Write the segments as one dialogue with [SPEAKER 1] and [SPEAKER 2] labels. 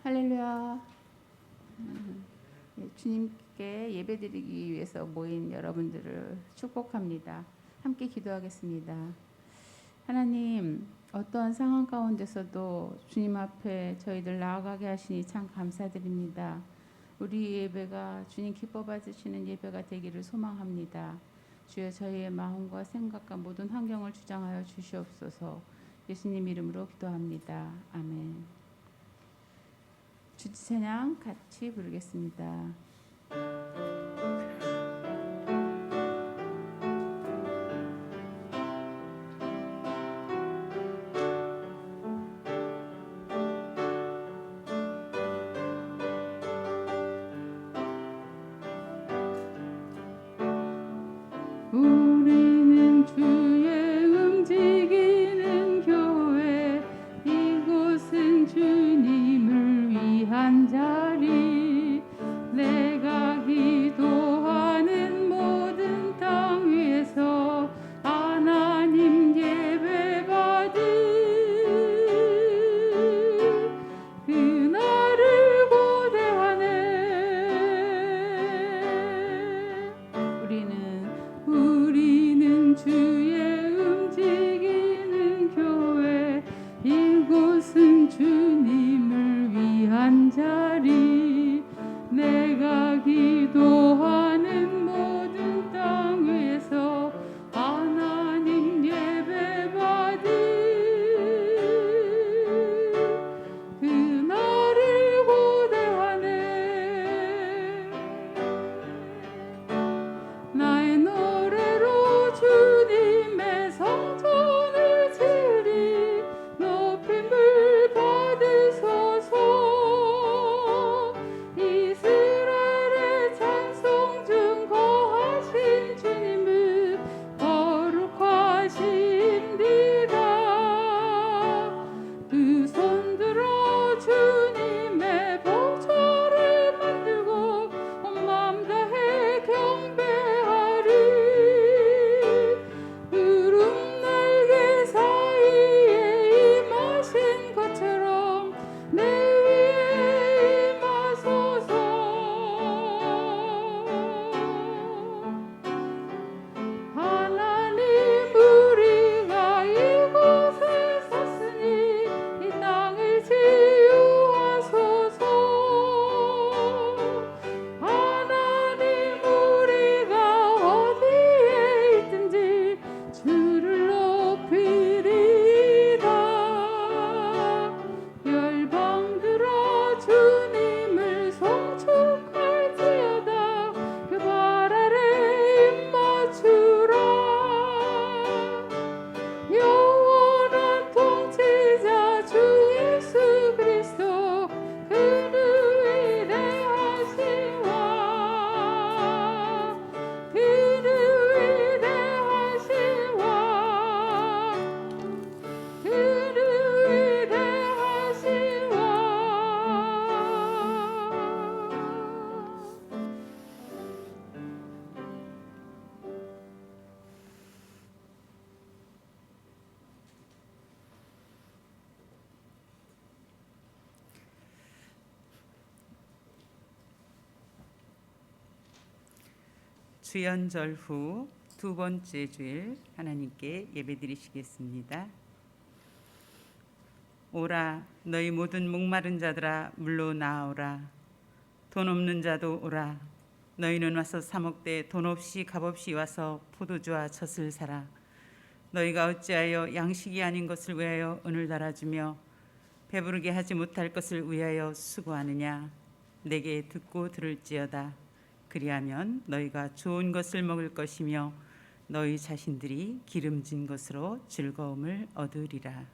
[SPEAKER 1] 할렐루야. 주님께 예배드리기 위해서 모인 여러분들을 축복합니다. 함께 기도하겠습니다. 하나님, 어떠한 상황 가운데서도 주님 앞에 저희들 나아가게 하시니 참 감사드립니다. 우리 예배가 주님 기뻐 받으시는 예배가 되기를 소망합니다. 주여, 저희의 마음과 생각과 모든 환경을 주장하여 주시옵소서. 예수님 이름으로 기도합니다. 아멘. 주지 찬양 같이 부르겠습니다. 우리는 주의 움직이는 교회, 이곳은 주님을 위한 자리. 내가 기도하는 모든 땅 위에서 하나님 예배 받은 그날을 고대하네. 우리는 주의 움직이는 교회, 이곳은 주님을 위한 자리. 내가 기도하는 모든 땅 위에서 하나님 예배 받은 그날을 고대하네. 나의 노래로 주님의 성전을 지으리. 높임을 받으소서. 이스라엘의 찬송 중 거하신 주님은 거룩하신디다. 두 손 들어 주님의 보좌를 만들고 온 마음 다해 경배하리. 구름 날개 사이에 임하신 것처럼 내 위에 임하소서. 하나님, 우리가 이곳에 섰으니 이 땅을 치유하소서. 하나님, 우리가 어디에 있든지 주를 높이리이다. 열방들아 주님을 송축할지어다. 그 발 아래 입 맞추라. 영원한 통치자 주 예수 그리스도, 그는 위대하시와. 그는 위대하시와. 그는 위대하시와.
[SPEAKER 2] 주연절 후 두 번째 주일 하나님께 예배드리시겠습니다. 오라, 너희 모든 목마른 자들아 물로 나오라. 돈 없는 자도 오라. 너희는 와서 사 먹되 돈 없이 값 없이 와서 포도주와 젖을 사라. 너희가 어찌하여 양식이 아닌 것을 위하여 은을 달아주며 배부르게 하지 못할 것을 위하여 수고하느냐. 내게 듣고 들을지어다. 그리하면 너희가 좋은 것을 먹을 것이며 너희 자신들이 기름진 것으로 즐거움을 얻으리라.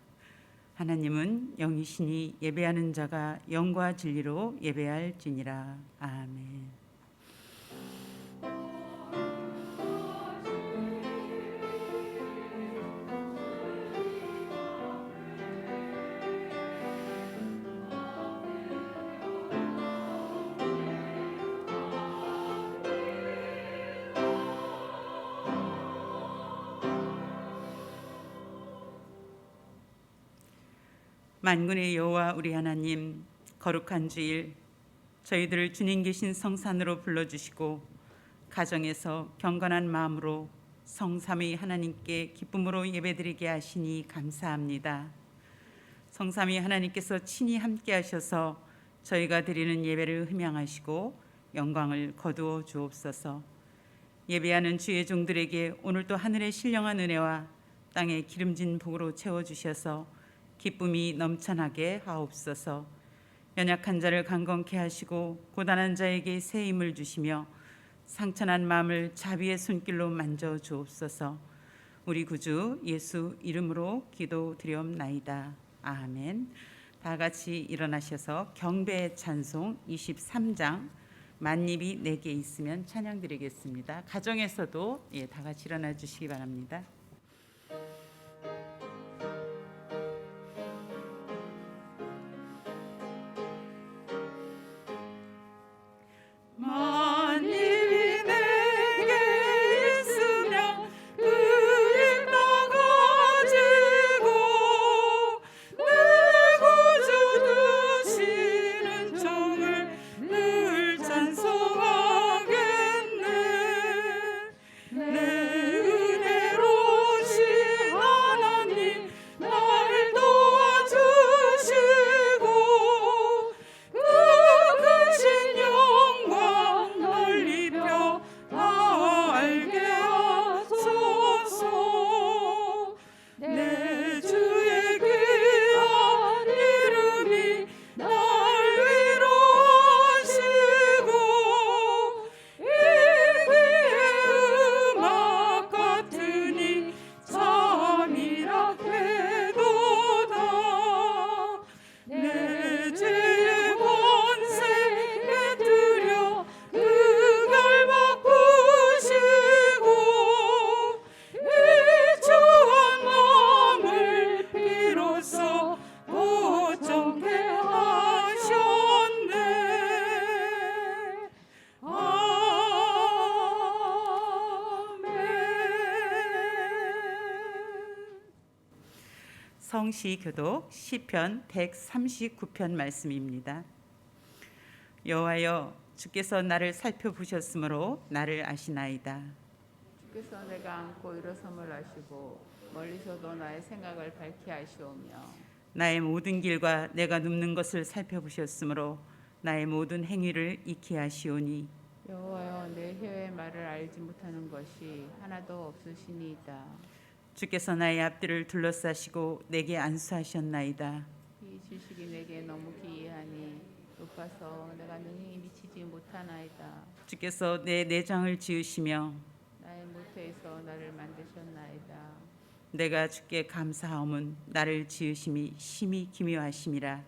[SPEAKER 2] 하나님은 영이시니 예배하는 자가 영과 진리로 예배할지니라. 아멘. 만군의 여호와 우리 하나님, 거룩한 주일 저희들을 주님 계신 성산으로 불러주시고 가정에서 경건한 마음으로 성삼위 하나님께 기쁨으로 예배드리게 하시니 감사합니다. 성삼위 하나님께서 친히 함께 하셔서 저희가 드리는 예배를 흠양하시고 영광을 거두어 주옵소서. 예배하는 주의 종들에게 오늘도 하늘의 신령한 은혜와 땅의 기름진 복으로 채워주셔서 기쁨이 넘쳐나게 하옵소서. 연약한 자를 강건케 하시고 고단한 자에게 새 힘을 주시며 상처난 마음을 자비의 손길로 만져 주옵소서. 우리 구주 예수 이름으로 기도드리옵나이다. 아멘. 다 같이 일어나셔서 경배 찬송 23장 만입이 내게 있으면 찬양드리겠습니다. 가정에서도 다 같이 일어나 주시기 바랍니다. 만입이 내게 있으면 그 일 다 가지고 내 구주 되시는 종을 늘 찬송하겠네. 내 은혜로우신 하나님 나를 도와주시고 그 크신 영광 널리 펴 다 알게 하소서. 내 주의 귀한 이름이 날 위로하시고 이 귀의 음악 같으니 참이라해도다. 내 죄의 권세 깨뜨려 그걸 바꾸시고 이 추한 마음을 비로소 고정케 하셨네. 아멘. 성시교독 시편 139편 말씀입니다. 여호와여 주께서 나를 살펴보셨으므로 나를 아시나이다.
[SPEAKER 1] 주께서 내가 안고 일어섬을 아시고 멀리서도 나의 생각을 밝히 아시오며
[SPEAKER 2] 나의 모든 길과 내가 눕는 것을 살펴보셨으므로 나의 모든 행위를 익히 아시오니
[SPEAKER 1] 여호와여 내 혀의 말을 알지 못하는 것이 하나도 없으시니이다.
[SPEAKER 2] 주께서 나의 앞뒤를 둘러싸시고 내게 안수하셨나이다.
[SPEAKER 1] 이 지식이 내게 너무 기이하니 높아서 내가 능히 미치지 못하나이다.
[SPEAKER 2] 주께서 내 내장을 지으시며
[SPEAKER 1] 나의 모태에서 나를 만드셨나이다.
[SPEAKER 2] 내가 주께 감사함은 나를 지으심이 심히 기묘하심이라.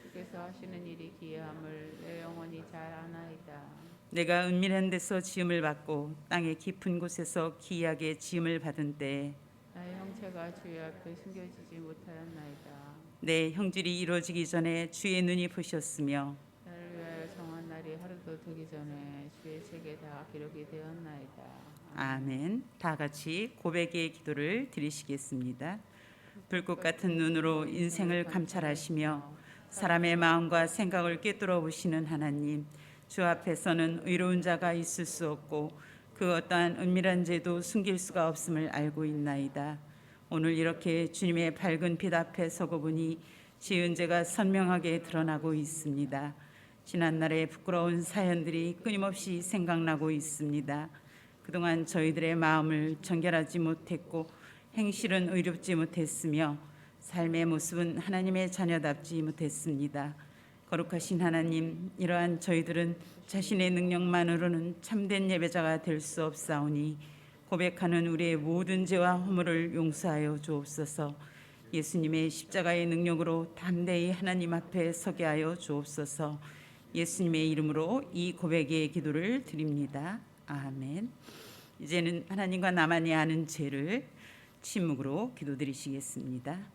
[SPEAKER 1] 주께서 하시는 일이 기이함을 내 영혼이 잘 아나이다.
[SPEAKER 2] 내가 은밀한 데서 지음을 받고 땅의 깊은 곳에서 기이하게 지음을 받은 때에
[SPEAKER 1] 나의 형체가 주의 앞에 숨겨지지 못하였나이다.
[SPEAKER 2] 내 형질이 이루어지기 전에 주의 눈이 보셨으며
[SPEAKER 1] 나를 위하여 정한 날이 하루도 되기 전에 주의 책에 다 기록이 되었나이다.
[SPEAKER 2] 아멘. 다 같이 고백의 기도를 드리시겠습니다. 불꽃 같은 눈으로 인생을 감찰하시며 사람의 마음과 생각을 꿰뚫어 보시는 하나님, 주 앞에서는 의로운 자가 있을 수 없고 그 어떠한 은밀한 죄도 숨길 수가 없음을 알고 있나이다. 오늘 이렇게 주님의 밝은 빛 앞에 서고 보니 지은 죄가 선명하게 드러나고 있습니다. 지난날의 부끄러운 사연들이 끊임없이 생각나고 있습니다. 그동안 저희들의 마음을 정결하지 못했고 행실은 의롭지 못했으며 삶의 모습은 하나님의 자녀답지 못했습니다. 거룩하신 하나님, 이러한 저희들은 자신의 능력만으로는 참된 예배자가 될 수 없사오니 고백하는 우리의 모든 죄와 허물을 용서하여 주옵소서. 예수님의 십자가의 능력으로 담대히 하나님 앞에 서게 하여 주옵소서. 예수님의 이름으로 이 고백의 기도를 드립니다. 아멘. 이제는 하나님과 나만이 아는 죄를 침묵으로 기도드리시겠습니다.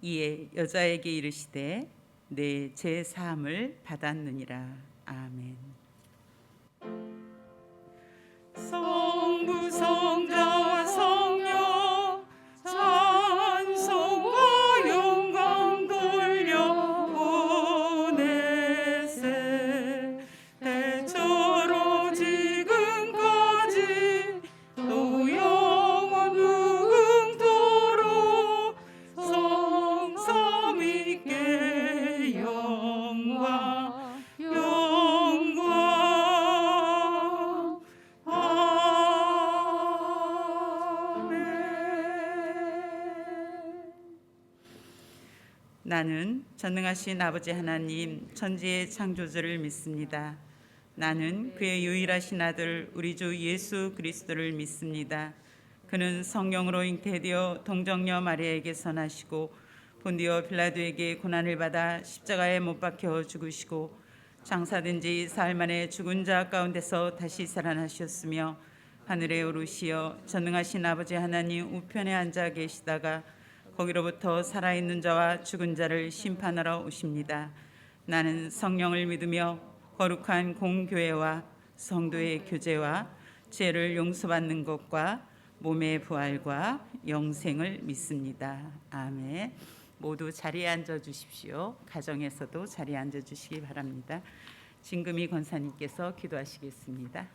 [SPEAKER 2] 이에 여자에게 이르시되 내 죄 사함을 받았느니라. 아멘. 성부 성자와 성령 찬송과 영광 돌려보내세. 대처로 지금까지 또 영원 무궁토록 성삼위께 영광 나는 전능하신 아버지 하나님 천지의 창조주를 믿습니다. 나는 그의 유일하신 아들 우리 주 예수 그리스도를 믿습니다. 그는 성령으로 잉태되어 동정녀 마리아에게서 나시고 본디오 빌라도에게 고난을 받아 십자가에 못 박혀 죽으시고 장사된 지 사흘 만에 죽은 자 가운데서 다시 살아나셨으며 하늘에 오르시어 전능하신 아버지 하나님 우편에 앉아 계시다가 거기로부터 살아있는 자와 죽은 자를 심판하러 오십니다. 나는 성령을 믿으며 거룩한 공교회와 성도의 교제와 죄를 용서받는 것과 몸의 부활과 영생을 믿습니다. 아멘. 모두 자리에 앉아 주십시오. 가정에서도 자리에 앉아 주시기 바랍니다. 진금이 권사님께서 기도하시겠습니다.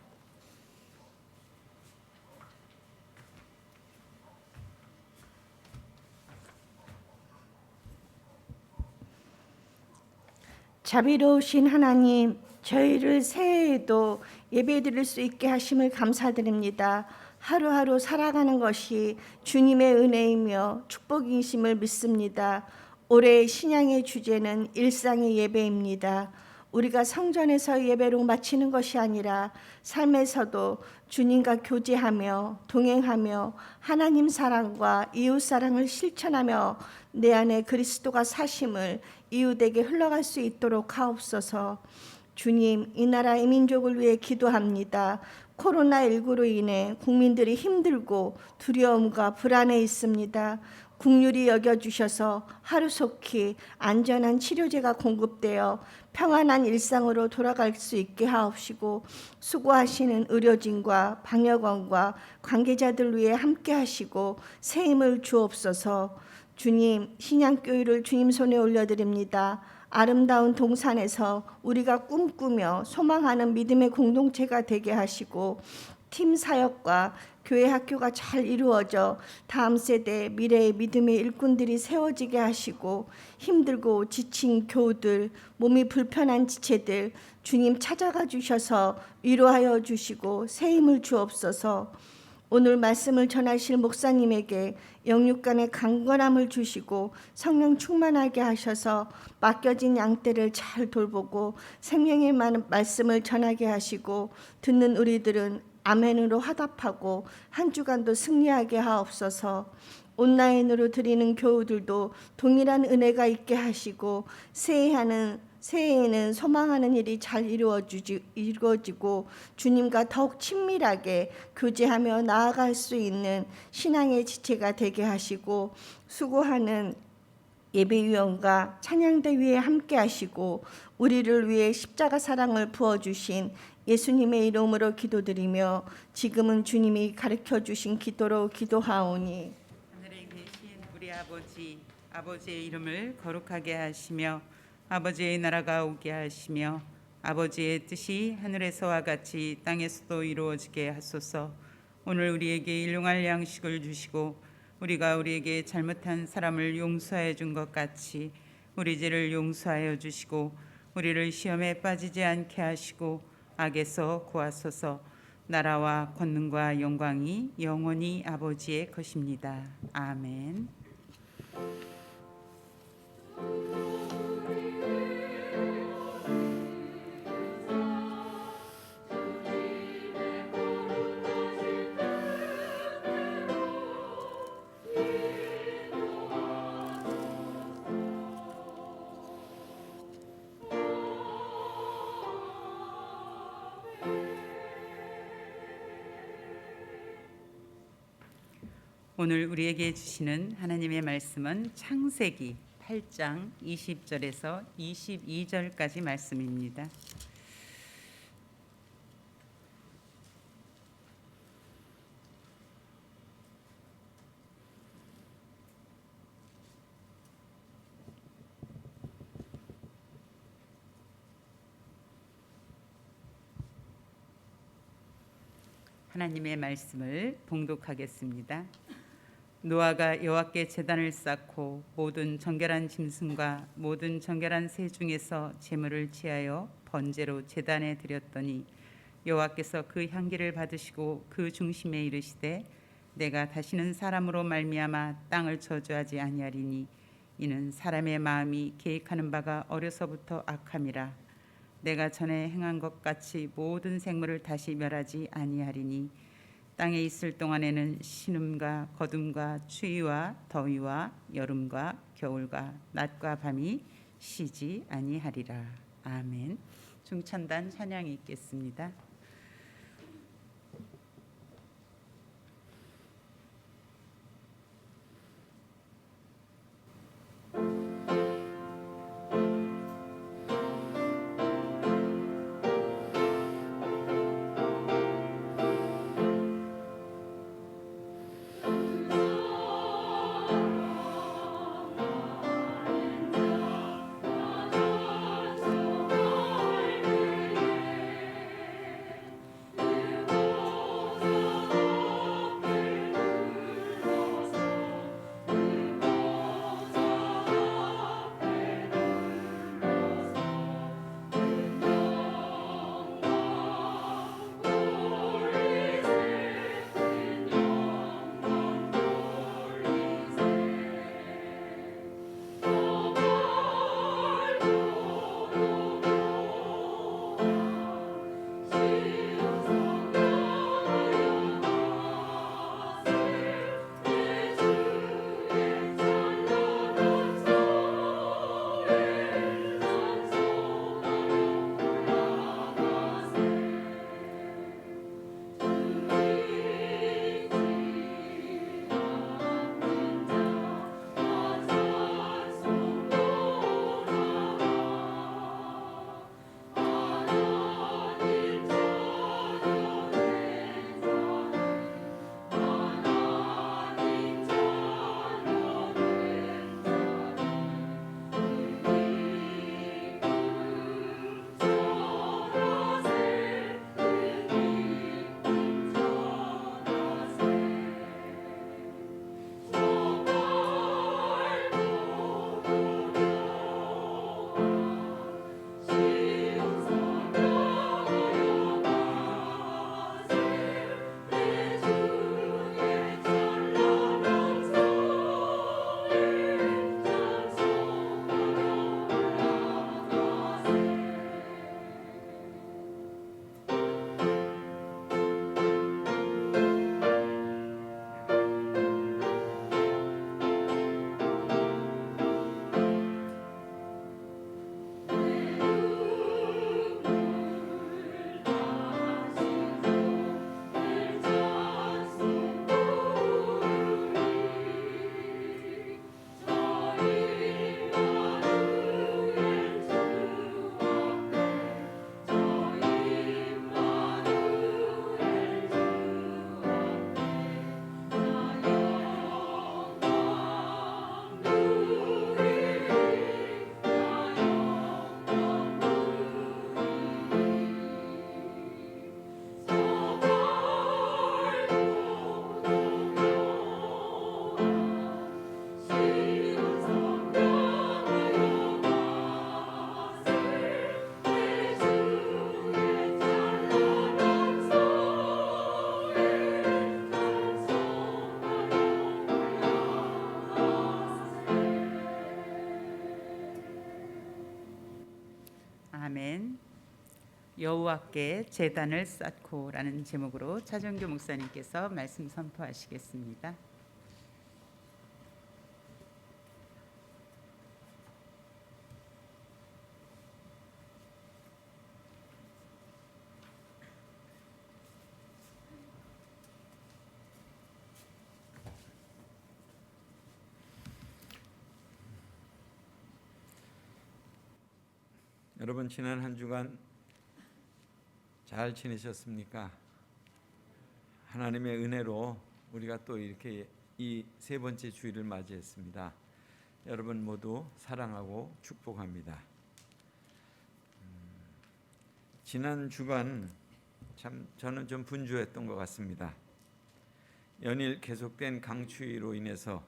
[SPEAKER 3] 자비로우신 하나님, 저희를 새해에도 예배드릴 수 있게 하심을 감사드립니다. 하루하루 살아가는 것이 주님의 은혜이며 축복이심을 믿습니다. 올해 신앙의 주제는 일상의 예배입니다. 우리가 성전에서 예배로 마치는 것이 아니라 삶에서도 주님과 교제하며 동행하며 하나님 사랑과 이웃 사랑을 실천하며 내 안에 그리스도가 사심을 이웃에게 흘러갈 수 있도록 하옵소서. 주님, 이 나라 이 민족을 위해 기도합니다. 코로나19로 인해 국민들이 힘들고 두려움과 불안에 있습니다. 국률이 여겨주셔서 하루속히 안전한 치료제가 공급되어 평안한 일상으로 돌아갈 수 있게 하옵시고 수고하시는 의료진과 방역원과 관계자들 위해 함께 하시고 새 힘을 주옵소서. 주님, 신양교회를 주님 손에 올려드립니다. 아름다운 동산에서 우리가 꿈꾸며 소망하는 믿음의 공동체가 되게 하시고 팀 사역과 교회 학교가 잘 이루어져 다음 세대 미래의 믿음의 일꾼들이 세워지게 하시고 힘들고 지친 교우들, 몸이 불편한 지체들 주님 찾아가 주셔서 위로하여 주시고 새 힘을 주옵소서. 오늘 말씀을 전하실 목사님에게 영육간의 강건함을 주시고 성령 충만하게 하셔서 맡겨진 양떼를 잘 돌보고 생명의 말씀을 전하게 하시고 듣는 우리들은 아멘으로 화답하고 한 주간도 승리하게 하옵소서. 온라인으로 드리는 교우들도 동일한 은혜가 있게 하시고 새해에는 소망하는 일이 잘 이루어지고 주님과 더욱 친밀하게 교제하며 나아갈 수 있는 신앙의 지체가 되게 하시고 수고하는 예배위원과 찬양대 위에 함께 하시고 우리를 위해 십자가 사랑을 부어주신 예수님의 이름으로 기도드리며 지금은 주님이 가르쳐주신 기도로 기도하오니
[SPEAKER 2] 하늘에 계신 우리 아버지의 이름을 거룩하게 하시며 아버지의 나라가 오게 하시며 아버지의 뜻이 하늘에서와 같이 땅에서도 이루어지게 하소서. 오늘 우리에게 일용할 양식을 주시고 우리가 우리에게 잘못한 사람을 용서해 준 것 같이 우리 죄를 용서하여 주시고 우리를 시험에 빠지지 않게 하시고 악에서 구하소서. 나라와 권능과 영광이 영원히 아버지의 것입니다. 아멘. 오늘 우리에게 주시는 하나님의 말씀은 창세기 8장 20절에서 22절까지 말씀입니다. 하나님의 말씀을 봉독하겠습니다. 노아가 여호와께 제단을 쌓고 모든 정결한 짐승과 모든 정결한 새 중에서 제물을 취하여 번제로 제단에 드렸더니 여호와께서 그 향기를 받으시고 그 중심에 이르시되 내가 다시는 사람으로 말미암아 땅을 저주하지 아니하리니 이는 사람의 마음이 계획하는 바가 어려서부터 악함이라. 내가 전에 행한 것 같이 모든 생물을 다시 멸하지 아니하리니 땅에 있을 동안에는 신음과 거둠과 추위와 더위와 여름과 겨울과 낮과 밤이 쉬지 아니하리라. 아멘. 중찬단 찬양이 있겠습니다. 아멘. 여호와께 제단을 쌓고라는 제목으로 차정규 목사님께서 말씀 선포하시겠습니다.
[SPEAKER 4] 여러분 지난 한 주간 잘 지내셨습니까? 하나님의 은혜로 우리가 또 이렇게 이 세 번째 주일을 맞이했습니다. 여러분 모두 사랑하고 축복합니다. 지난 주간 참 저는 좀 분주했던 것 같습니다. 연일 계속된 강추위로 인해서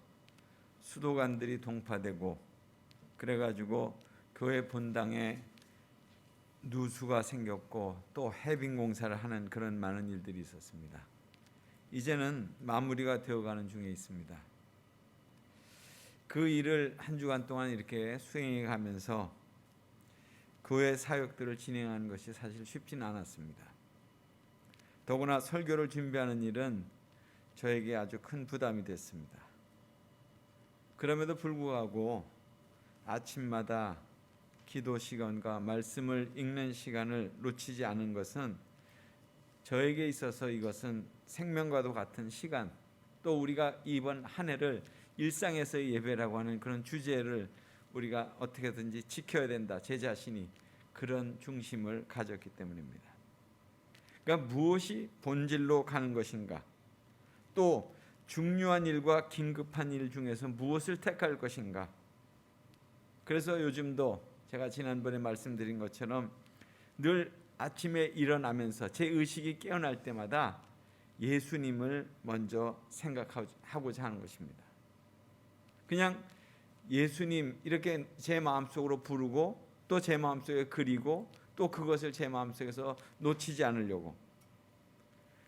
[SPEAKER 4] 수도관들이 동파되고 그래가지고 교회 본당에 누수가 생겼고 또 해빙 공사를 하는 그런 많은 일들이 있었습니다. 이제는 마무리가 되어가는 중에 있습니다. 그 일을 한 주간 동안 이렇게 수행해 가면서 교회 사역들을 진행하는 것이 사실 쉽지는 않았습니다. 더구나 설교를 준비하는 일은 저에게 아주 큰 부담이 됐습니다. 그럼에도 불구하고 아침마다 기도 시간과 말씀을 읽는 시간을 놓치지 않은 것은 저에게 있어서 이것은 생명과도 같은 시간, 또 우리가 이번 한 해를 일상에서의 예배라고 하는 그런 주제를 우리가 어떻게든지 지켜야 된다, 제 자신이 그런 중심을 가졌기 때문입니다. 그러니까 무엇이 본질로 가는 것인가, 또 중요한 일과 긴급한 일 중에서 무엇을 택할 것인가. 그래서 요즘도 제가 지난번에 말씀드린 것처럼 늘 아침에 일어나면서 제 의식이 깨어날 때마다 예수님을 먼저 생각하고자 하는 것입니다. 그냥 예수님 이렇게 제 마음속으로 부르고 또 제 마음속에 그리고 또 그것을 제 마음속에서 놓치지 않으려고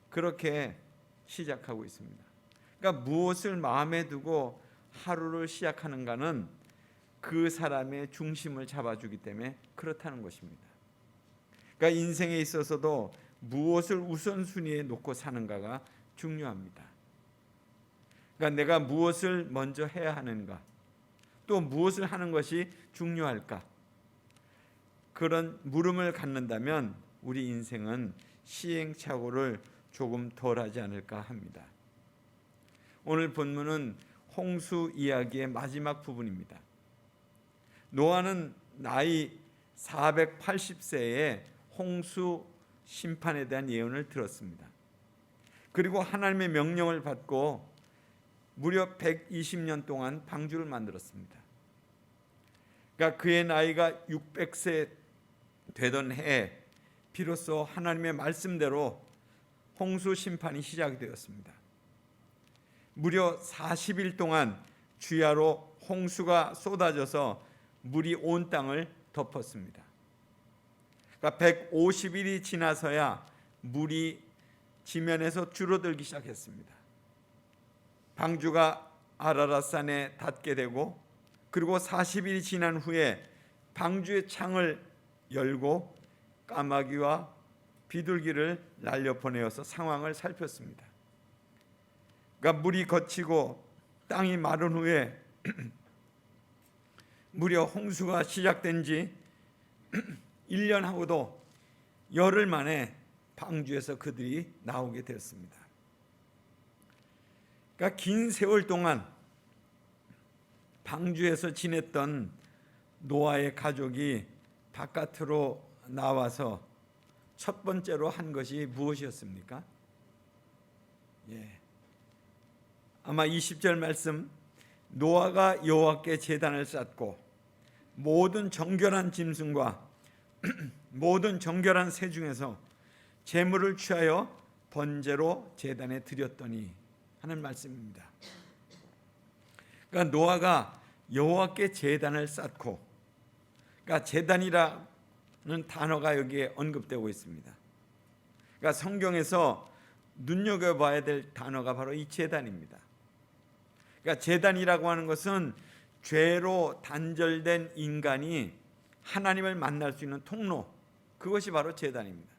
[SPEAKER 4] 그렇게 시작하고 있습니다. 그러니까 무엇을 마음에 두고 하루를 시작하는가는 그 사람의 중심을 잡아주기 때문에 그렇다는 것입니다. 그러니까 인생에 있어서도 무엇을 우선순위에 놓고 사는가가 중요합니다. 그러니까 내가 무엇을 먼저 해야 하는가, 또 무엇을 하는 것이 중요할까, 그런 물음을 갖는다면 우리 인생은 시행착오를 조금 덜하지 않을까 합니다. 오늘 본문은 홍수 이야기의 마지막 부분입니다. 노아는 나이 480세에 홍수 심판에 대한 예언을 들었습니다. 그리고 하나님의 명령을 받고 무려 120년 동안 방주를 만들었습니다. 그러니까 그의 나이가 600세 되던 해에 비로소 하나님의 말씀대로 홍수 심판이 시작이 되었습니다. 무려 40일 동안 주야로 홍수가 쏟아져서 물이 온 땅을 덮었습니다. 그러니까 150일이 지나서야 물이 지면에서 줄어들기 시작했습니다. 방주가 아라랏산에 닿게 되고 그리고 40일이 지난 후에 방주의 창을 열고 까마귀와 비둘기를 날려보내어서 상황을 살폈습니다. 그러니까 물이 거치고 땅이 마른 후에 무려 홍수가 시작된 지 1년하고도 열흘 만에 방주에서 그들이 나오게 되었습니다. 그러니까 긴 세월 동안 방주에서 지냈던 노아의 가족이 바깥으로 나와서 첫 번째로 한 것이 무엇이었습니까? 아마 20절 말씀, 노아가 여호와께 제단을 쌓고 모든 정결한 짐승과 모든 정결한 새 중에서 제물을 취하여 번제로 제단에 드렸더니 하는 말씀입니다. 그러니까 노아가 여호와께 제단을 쌓고, 그러니까 제단이라는 단어가 여기에 언급되고 있습니다. 그러니까 성경에서 눈여겨봐야 될 단어가 바로 이 제단입니다. 그러니까 제단이라고 하는 것은 죄로 단절된 인간이 하나님을 만날 수 있는 통로, 그것이 바로 제단입니다.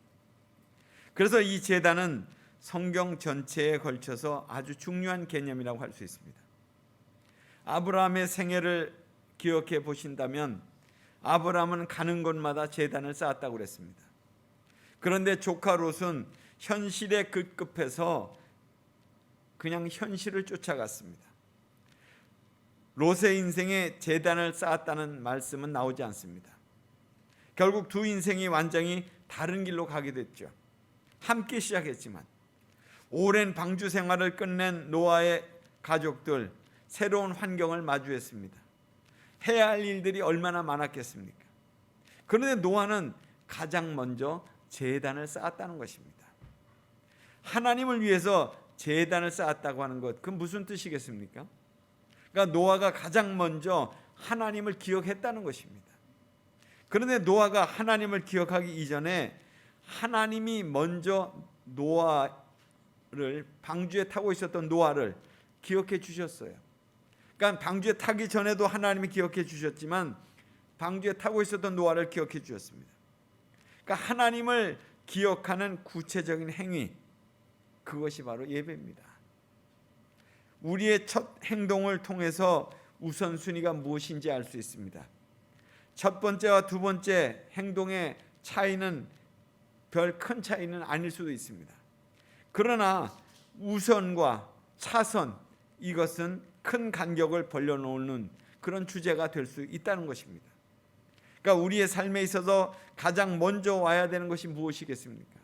[SPEAKER 4] 그래서 이 제단은 성경 전체에 걸쳐서 아주 중요한 개념이라고 할 수 있습니다. 아브라함의 생애를 기억해 보신다면 아브라함은 가는 곳마다 제단을 쌓았다고 그랬습니다. 그런데 조카 롯은 현실에 급급해서 그냥 현실을 쫓아갔습니다. 롯의 인생에 제단을 쌓았다는 말씀은 나오지 않습니다. 결국 두 인생의 완전히 다른 길로 가게 됐죠. 함께 시작했지만 오랜 방주 생활을 끝낸 노아의 가족들, 새로운 환경을 마주했습니다. 해야 할 일들이 얼마나 많았겠습니까? 그런데 노아는 가장 먼저 제단을 쌓았다는 것입니다. 하나님을 위해서 제단을 쌓았다고 하는 것, 그건 무슨 뜻이겠습니까? 그러니까 노아가 가장 먼저 하나님을 기억했다는 것입니다. 그런데 노아가 하나님을 기억하기 이전에 하나님이 먼저 노아를, 방주에 타고 있었던 노아를 기억해 주셨어요. 그러니까 방주에 타기 전에도 하나님이 기억해 주셨지만 방주에 타고 있었던 노아를 기억해 주셨습니다. 그러니까 하나님을 기억하는 구체적인 행위, 그것이 바로 예배입니다. 우리의 첫 행동을 통해서 우선순위가 무엇인지 알 수 있습니다. 첫 번째와 두 번째 행동의 차이는 별 큰 차이는 아닐 수도 있습니다. 그러나 우선과 차선, 이것은 큰 간격을 벌려놓는 그런 주제가 될 수 있다는 것입니다. 그러니까 우리의 삶에 있어서 가장 먼저 와야 되는 것이 무엇이겠습니까?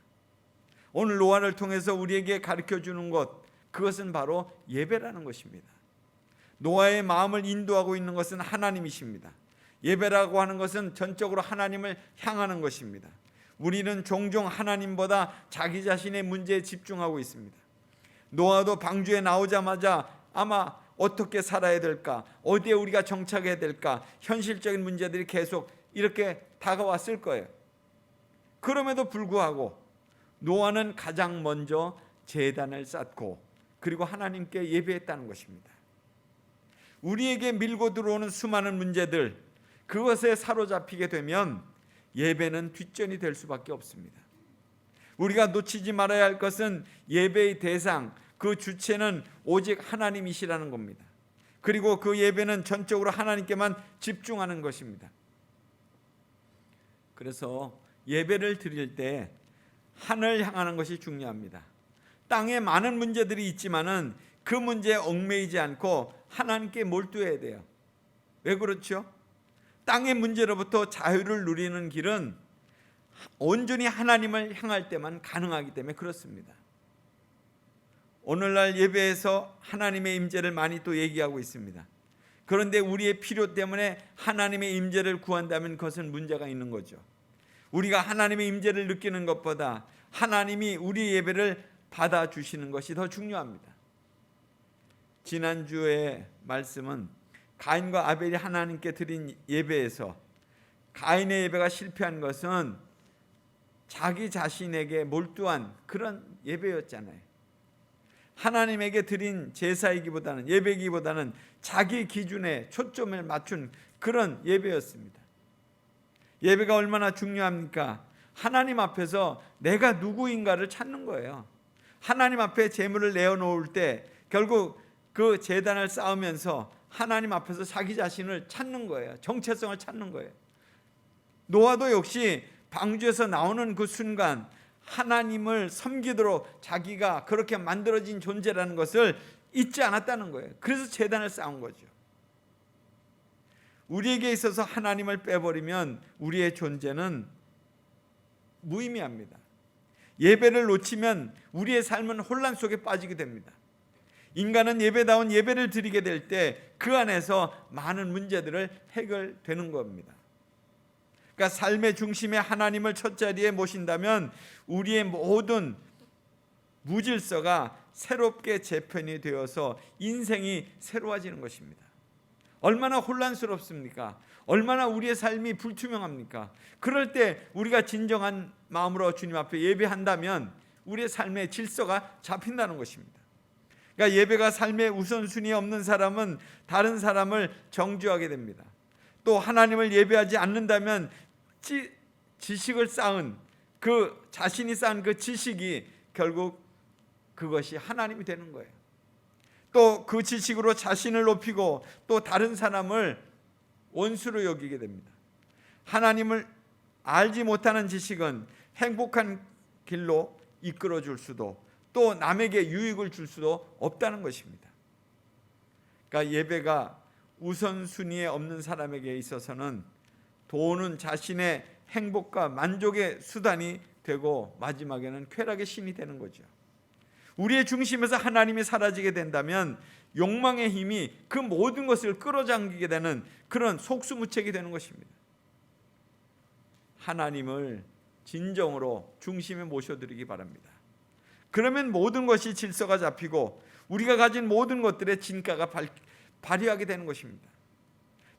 [SPEAKER 4] 오늘 노아를 통해서 우리에게 가르쳐주는 것, 그것은 바로 예배라는 것입니다. 노아의 마음을 인도하고 있는 것은 하나님이십니다. 예배라고 하는 것은 전적으로 하나님을 향하는 것입니다. 우리는 종종 하나님보다 자기 자신의 문제에 집중하고 있습니다. 노아도 방주에 나오자마자 아마 어떻게 살아야 될까, 어디에 우리가 정착해야 될까, 현실적인 문제들이 계속 이렇게 다가왔을 거예요. 그럼에도 불구하고 노아는 가장 먼저 제단을 쌓고 그리고 하나님께 예배했다는 것입니다. 우리에게 밀고 들어오는 수많은 문제들, 그것에 사로잡히게 되면 예배는 뒷전이 될 수밖에 없습니다. 우리가 놓치지 말아야 할 것은 예배의 대상, 그 주체는 오직 하나님이시라는 겁니다. 그리고 그 예배는 전적으로 하나님께만 집중하는 것입니다. 그래서 예배를 드릴 때 하늘 향하는 것이 중요합니다. 땅에 많은 문제들이 있지만은 그 문제에 얽매이지 않고 하나님께 몰두해야 돼요. 왜 그렇죠? 땅의 문제로부터 자유를 누리는 길은 온전히 하나님을 향할 때만 가능하기 때문에 그렇습니다. 오늘날 예배에서 하나님의 임재를 많이 또 얘기하고 있습니다. 그런데 우리의 필요 때문에 하나님의 임재를 구한다면 그것은 문제가 있는 거죠. 우리가 하나님의 임재를 느끼는 것보다 하나님이 우리 예배를 받아주시는 것이 더 중요합니다. 지난주의 말씀은 가인과 아벨이 하나님께 드린 예배에서 가인의 예배가 실패한 것은 자기 자신에게 몰두한 그런 예배였잖아요. 하나님에게 드린 제사이기보다는, 예배이기보다는 자기 기준에 초점을 맞춘 그런 예배였습니다. 예배가 얼마나 중요합니까? 하나님 앞에서 내가 누구인가를 찾는 거예요. 하나님 앞에 제물을 내어놓을 때 결국 그 제단을 쌓으면서 하나님 앞에서 자기 자신을 찾는 거예요. 정체성을 찾는 거예요. 노아도 역시 방주에서 나오는 그 순간 하나님을 섬기도록 자기가 그렇게 만들어진 존재라는 것을 잊지 않았다는 거예요. 그래서 제단을 쌓은 거죠. 우리에게 있어서 하나님을 빼버리면 우리의 존재는 무의미합니다. 예배를 놓치면 우리의 삶은 혼란 속에 빠지게 됩니다. 인간은 예배다운 예배를 드리게 될 때 그 안에서 많은 문제들을 해결되는 겁니다. 그러니까 삶의 중심에 하나님을 첫 자리에 모신다면 우리의 모든 무질서가 새롭게 재편이 되어서 인생이 새로워지는 것입니다. 얼마나 혼란스럽습니까? 얼마나 우리의 삶이 불투명합니까? 그럴 때 우리가 진정한 마음으로 주님 앞에 예배한다면 우리의 삶의 질서가 잡힌다는 것입니다. 그러니까 예배가 삶의 우선순위에 없는 사람은 다른 사람을 정죄하게 됩니다. 또 하나님을 예배하지 않는다면 지식을 쌓은 그 자신이 쌓은 그 지식이 결국 그것이 하나님이 되는 거예요. 또 그 지식으로 자신을 높이고 또 다른 사람을 원수로 여기게 됩니다. 하나님을 알지 못하는 지식은 행복한 길로 이끌어 줄 수도 또 남에게 유익을 줄 수도 없다는 것입니다. 그러니까 예배가 우선순위에 없는 사람에게 있어서는 돈은 자신의 행복과 만족의 수단이 되고 마지막에는 쾌락의 신이 되는 거죠. 우리의 중심에서 하나님이 사라지게 된다면 욕망의 힘이 그 모든 것을 끌어당기게 되는 그런 속수무책이 되는 것입니다. 하나님을 진정으로 중심에 모셔드리기 바랍니다. 그러면 모든 것이 질서가 잡히고 우리가 가진 모든 것들의 진가가 발휘하게 되는 것입니다.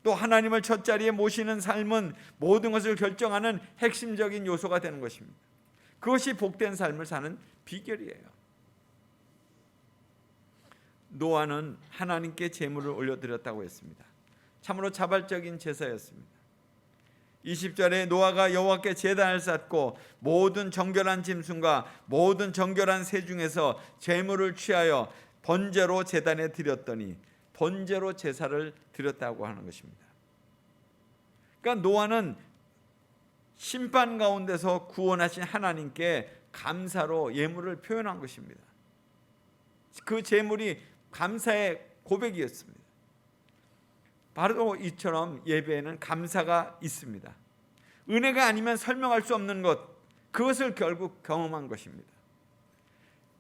[SPEAKER 4] 또 하나님을 첫 자리에 모시는 삶은 모든 것을 결정하는 핵심적인 요소가 되는 것입니다. 그것이 복된 삶을 사는 비결이에요. 노아는 하나님께 제물을 올려드렸다고 했습니다. 참으로 자발적인 제사였습니다. 20절에 노아가 여호와께 제단을 쌓고 모든 정결한 짐승과 모든 정결한 새 중에서 제물을 취하여 번제로 제단에 드렸더니 번제로 제사를 드렸다고 하는 것입니다. 그러니까 노아는 심판 가운데서 구원하신 하나님께 감사로 예물을 표현한 것입니다. 그 제물이 감사의 고백이었습니다. 바로 이처럼 예배에는 감사가 있습니다. 은혜가 아니면 설명할 수 없는 것, 그것을 결국 경험한 것입니다.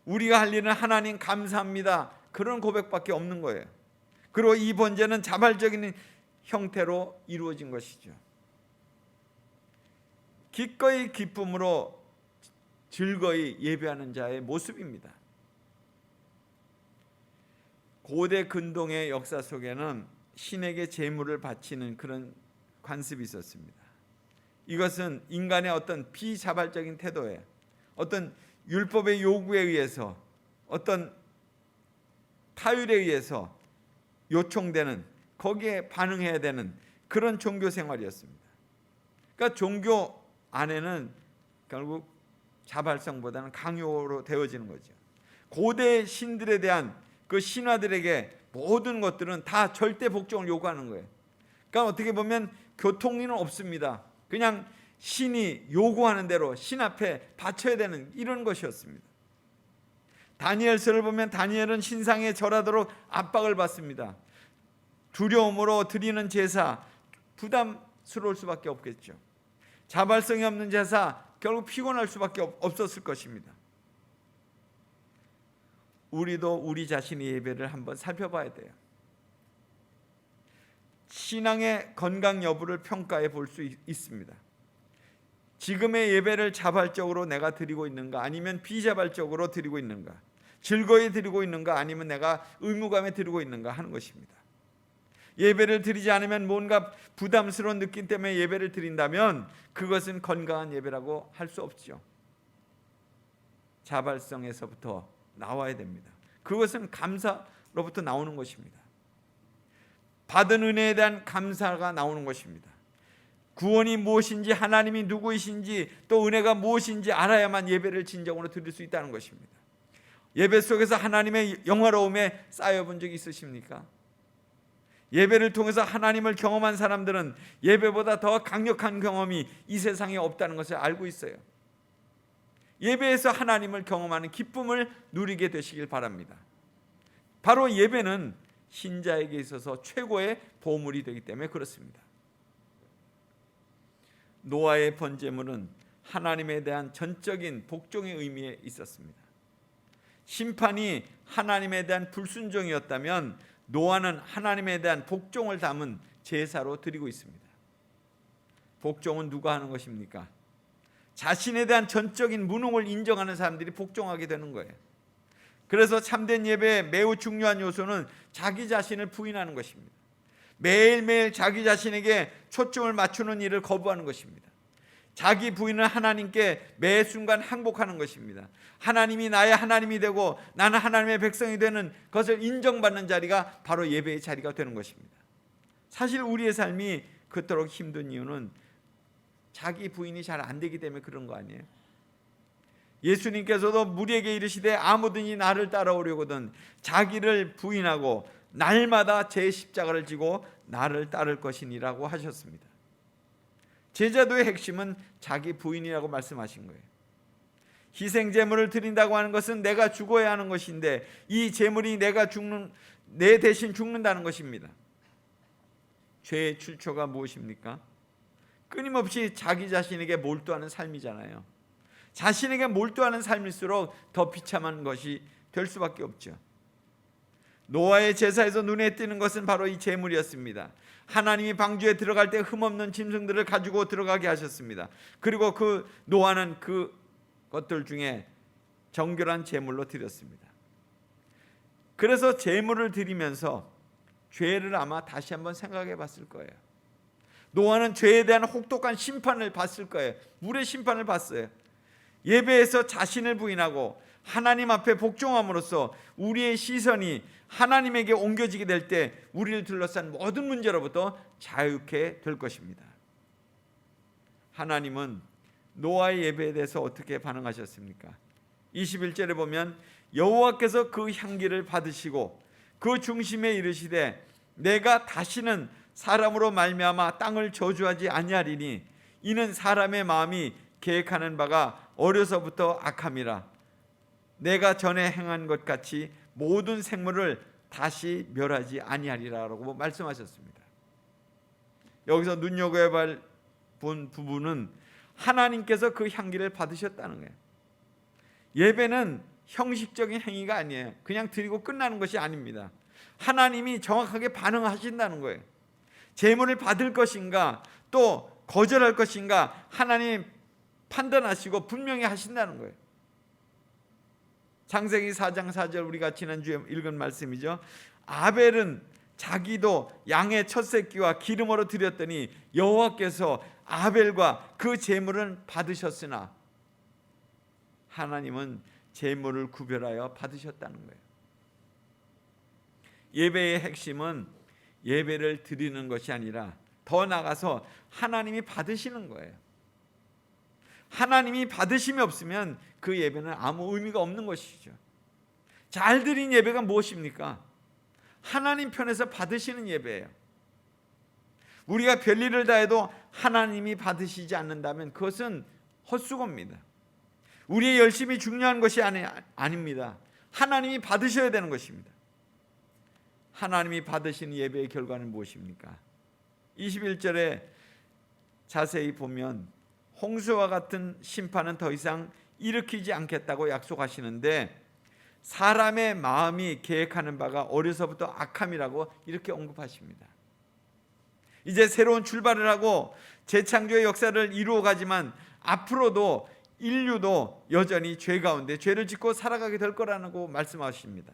[SPEAKER 4] 우리가 할 일은 하나님 감사합니다, 그런 고백밖에 없는 거예요. 그리고 이 번제는 자발적인 형태로 이루어진 것이죠. 기꺼이 기쁨으로 즐거이 예배하는 자의 모습입니다. 고대 근동의 역사 속에는 신에게 제물을 바치는 그런 관습이 있었습니다. 이것은 인간의 어떤 비자발적인 태도에 어떤 율법의 요구에 의해서 어떤 타율에 의해서 요청되는, 거기에 반응해야 되는 그런 종교 생활이었습니다. 그러니까 종교 안에는 결국 자발성보다는 강요로 되어지는 거죠. 고대 신들에 대한 그 신화들에게 모든 것들은 다 절대 복종을 요구하는 거예요. 그러니까 어떻게 보면 교통리는 없습니다. 그냥 신이 요구하는 대로 신 앞에 바쳐야 되는 이런 것이었습니다. 다니엘서를 보면 다니엘은 신상에 절하도록 압박을 받습니다. 두려움으로 드리는 제사, 부담스러울 수밖에 없겠죠. 자발성이 없는 제사, 결국 피곤할 수밖에 없었을 것입니다. 우리도 우리 자신의 예배를 한번 살펴봐야 돼요. 신앙의 건강 여부를 평가해 볼 수 있습니다. 지금의 예배를 자발적으로 내가 드리고 있는가, 아니면 비자발적으로 드리고 있는가, 즐거이 드리고 있는가, 아니면 내가 의무감에 드리고 있는가 하는 것입니다. 예배를 드리지 않으면 뭔가 부담스러운 느낌 때문에 예배를 드린다면 그것은 건강한 예배라고 할 수 없죠. 자발성에서부터 나와야 됩니다. 그것은 감사로부터 나오는 것입니다. 받은 은혜에 대한 감사가 나오는 것입니다. 구원이 무엇인지, 하나님이 누구이신지, 또 은혜가 무엇인지 알아야만 예배를 진정으로 드릴 수 있다는 것입니다. 예배 속에서 하나님의 영화로움에 쌓여본 적이 있으십니까? 예배를 통해서 하나님을 경험한 사람들은 예배보다 더 강력한 경험이 이 세상에 없다는 것을 알고 있어요. 예배에서 하나님을 경험하는 기쁨을 누리게 되시길 바랍니다. 바로 예배는 신자에게 있어서 최고의 보물이 되기 때문에 그렇습니다. 노아의 번제물은 하나님에 대한 전적인 복종의 의미에 있었습니다. 심판이 하나님에 대한 불순종이었다면 노아는 하나님에 대한 복종을 담은 제사로 드리고 있습니다. 복종은 누가 하는 것입니까? 자신에 대한 전적인 무능을 인정하는 사람들이 복종하게 되는 거예요. 그래서 참된 예배의 매우 중요한 요소는 자기 자신을 부인하는 것입니다. 매일매일 자기 자신에게 초점을 맞추는 일을 거부하는 것입니다. 자기 부인은 하나님께 매 순간 항복하는 것입니다. 하나님이 나의 하나님이 되고 나는 하나님의 백성이 되는 것을 인정받는 자리가 바로 예배의 자리가 되는 것입니다. 사실 우리의 삶이 그토록 힘든 이유는 자기 부인이 잘 안 되기 때문에 그런 거 아니에요? 예수님께서도 무리에게 이르시되 아무든지 나를 따라오려거든 자기를 부인하고 날마다 제 십자가를 지고 나를 따를 것이니라고 하셨습니다. 제자도의 핵심은 자기 부인이라고 말씀하신 거예요. 희생 제물을 드린다고 하는 것은 내가 죽어야 하는 것인데 이 제물이 내 대신 죽는다는 것입니다. 죄의 출처가 무엇입니까? 끊임없이 자기 자신에게 몰두하는 삶이잖아요. 자신에게 몰두하는 삶일수록 더 비참한 것이 될 수밖에 없죠. 노아의 제사에서 눈에 띄는 것은 바로 이 제물이었습니다. 하나님이 방주에 들어갈 때 흠없는 짐승들을 가지고 들어가게 하셨습니다. 그리고 그 노아는 그 것들 중에 정결한 제물로 드렸습니다. 그래서 제물을 드리면서 죄를 아마 다시 한번 생각해 봤을 거예요. 노아는 죄에 대한 혹독한 심판을 봤을 거예요. 물의 심판을 봤어요. 예배에서 자신을 부인하고 하나님 앞에 복종함으로써 우리의 시선이 하나님에게 옮겨지게 될 때 우리를 둘러싼 모든 문제로부터 자유케 될 것입니다. 하나님은 노아의 예배에 대해서 어떻게 반응하셨습니까? 21절에 보면 여호와께서 그 향기를 받으시고 그 중심에 이르시되 내가 다시는 사람으로 말미암아 땅을 저주하지 아니하리니 이는 사람의 마음이 계획하는 바가 어려서부터 악함이라. 내가 전에 행한 것 같이 모든 생물을 다시 멸하지 아니하리라라고 말씀하셨습니다. 여기서 눈여겨볼 부분은 하나님께서 그 향기를 받으셨다는 거예요. 예배는 형식적인 행위가 아니에요. 그냥 드리고 끝나는 것이 아닙니다. 하나님이 정확하게 반응하신다는 거예요. 제물을 받을 것인가 또 거절할 것인가 하나님 판단하시고 분명히 하신다는 거예요. 창세기 4장 4절 우리가 지난주에 읽은 말씀이죠. 아벨은 자기도 양의 첫 새끼와 기름으로 드렸더니 여호와께서 아벨과 그 제물은 받으셨으나 하나님은 제물을 구별하여 받으셨다는 거예요. 예배의 핵심은 예배를 드리는 것이 아니라 더 나아가서 하나님이 받으시는 거예요. 하나님이 받으심이 없으면 그 예배는 아무 의미가 없는 것이죠. 잘 드린 예배가 무엇입니까? 하나님 편에서 받으시는 예배예요. 우리가 별일을 다해도 하나님이 받으시지 않는다면 그것은 헛수고입니다. 우리의 열심이 중요한 것이 아닙니다. 하나님이 받으셔야 되는 것입니다. 하나님이 받으신 예배의 결과는 무엇입니까? 21절에 자세히 보면 홍수와 같은 심판은 더 이상 일으키지 않겠다고 약속하시는데 사람의 마음이 계획하는 바가 어려서부터 악함이라고 이렇게 언급하십니다. 이제 새로운 출발을 하고 재창조의 역사를 이루어가지만 앞으로도 인류도 여전히 죄 가운데 죄를 짓고 살아가게 될 거라고 말씀하십니다.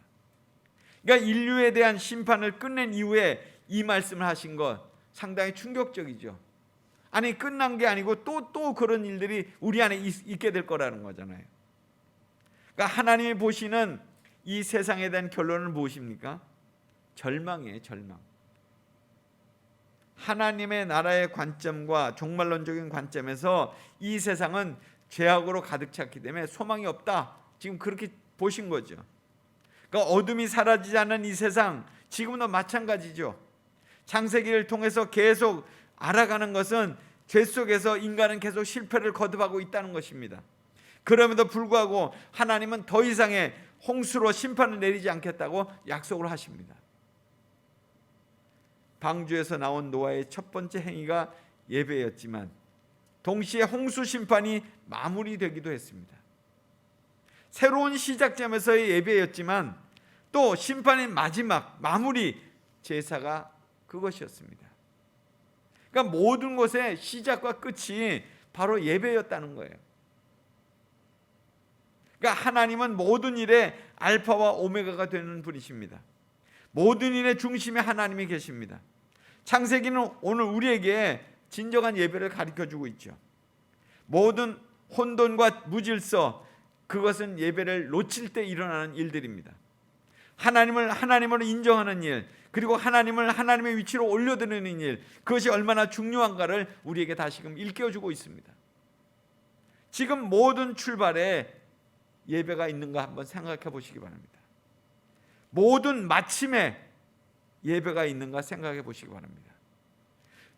[SPEAKER 4] 그러니까 인류에 대한 심판을 끝낸 이후에 이 말씀을 하신 것 상당히 충격적이죠. 아니 끝난 게 아니고 또 그런 일들이 우리 안에 있게 될 거라는 거잖아요. 그러니까 하나님이 보시는 이 세상에 대한 결론은 무엇입니까? 절망이에요. 절망. 하나님의 나라의 관점과 종말론적인 관점에서 이 세상은 죄악으로 가득 찼기 때문에 소망이 없다. 지금 그렇게 보신 거죠. 그러니까 어둠이 사라지지 않는 이 세상 지금도 마찬가지죠. 창세기를 통해서 계속 알아가는 것은 죄 속에서 인간은 계속 실패를 거듭하고 있다는 것입니다. 그럼에도 불구하고 하나님은 더 이상의 홍수로 심판을 내리지 않겠다고 약속을 하십니다. 방주에서 나온 노아의 첫 번째 행위가 예배였지만 동시에 홍수 심판이 마무리되기도 했습니다. 새로운 시작점에서의 예배였지만 또 심판의 마지막 마무리 제사가 그것이었습니다. 그러니까 모든 것의 시작과 끝이 바로 예배였다는 거예요. 그러니까 하나님은 모든 일의 알파와 오메가가 되는 분이십니다. 모든 일의 중심에 하나님이 계십니다. 창세기는 오늘 우리에게 진정한 예배를 가르쳐주고 있죠. 모든 혼돈과 무질서 그것은 예배를 놓칠 때 일어나는 일들입니다. 하나님을 하나님으로 인정하는 일 그리고 하나님을 하나님의 위치로 올려드리는 일 그것이 얼마나 중요한가를 우리에게 다시금 일깨워주고 있습니다. 지금 모든 출발에 예배가 있는가 한번 생각해 보시기 바랍니다. 모든 마침에 예배가 있는가 생각해 보시기 바랍니다.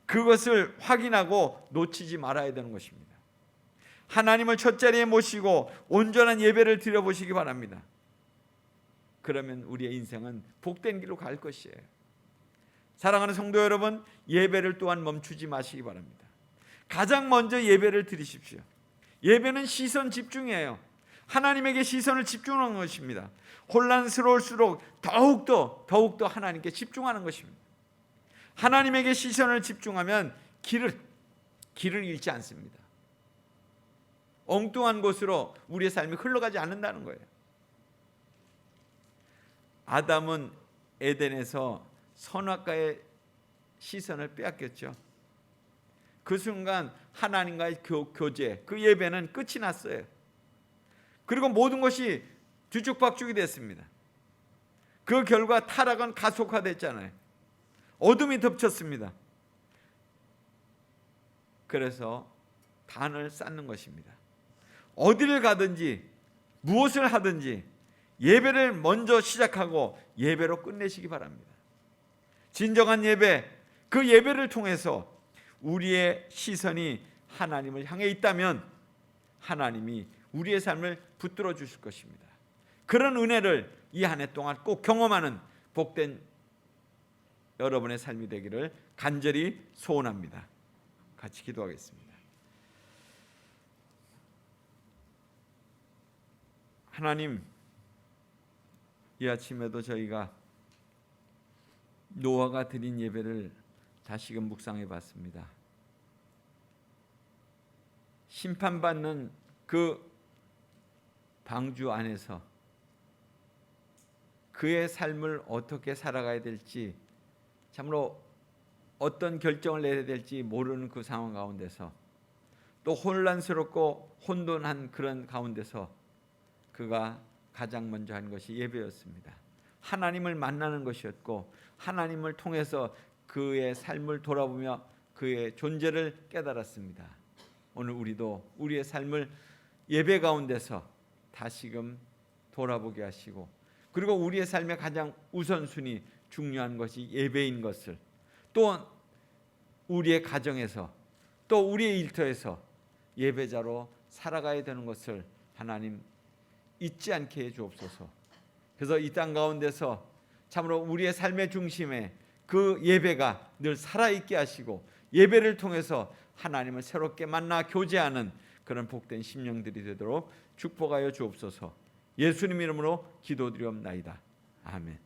[SPEAKER 4] 그것을 확인하고 놓치지 말아야 되는 것입니다. 하나님을 첫 자리에 모시고 온전한 예배를 드려보시기 바랍니다. 그러면 우리의 인생은 복된 길로 갈 것이에요. 사랑하는 성도 여러분, 예배를 또한 멈추지 마시기 바랍니다. 가장 먼저 예배를 드리십시오. 예배는 시선 집중이에요. 하나님에게 시선을 집중하는 것입니다. 혼란스러울수록 더욱더 하나님께 집중하는 것입니다. 하나님에게 시선을 집중하면 길을 잃지 않습니다. 엉뚱한 곳으로 우리의 삶이 흘러가지 않는다는 거예요. 아담은 에덴에서 선악과의 시선을 빼앗겼죠. 그 순간 하나님과의 교제, 그 예배는 끝이 났어요. 그리고 모든 것이 뒤죽박죽이 됐습니다. 그 결과 타락은 가속화됐잖아요. 어둠이 덮쳤습니다. 그래서 단을 쌓는 것입니다. 어디를 가든지 무엇을 하든지 예배를 먼저 시작하고 예배로 끝내시기 바랍니다. 진정한 예배, 그 예배를 통해서 우리의 시선이 하나님을 향해 있다면 하나님이 우리의 삶을 붙들어 주실 것입니다. 그런 은혜를 이 한 해 동안 꼭 경험하는 복된 여러분의 삶이 되기를 간절히 소원합니다. 같이 기도하겠습니다. 하나님, 이 아침에도 저희가 노아가 드린 예배를 다시금 묵상해 봤습니다. 심판받는 그 방주 안에서 그의 삶을 어떻게 살아가야 될지, 참으로 어떤 결정을 내야 될지 모르는 그 상황 가운데서, 또 혼란스럽고 혼돈한 그런 가운데서 그가 가장 먼저 한 것이 예배였습니다. 하나님을 만나는 것이었고, 하나님을 통해서 그의 삶을 돌아보며 그의 존재를 깨달았습니다. 오늘 우리도 우리의 삶을 예배 가운데서 다시금 돌아보게 하시고, 그리고 우리의 삶의 가장 우선순위, 중요한 것이 예배인 것을, 또 우리의 가정에서, 또 우리의 일터에서 예배자로 살아가야 되는 것을 하나님 잊지 않게 해 주옵소서. 그래서 이 땅 가운데서 참으로 우리의 삶의 중심에 그 예배가 늘 살아있게 하시고, 예배를 통해서 하나님을 새롭게 만나 교제하는 그런 복된 심령들이 되도록 축복하여 주옵소서. 예수님 이름으로 기도드리옵나이다. 아멘.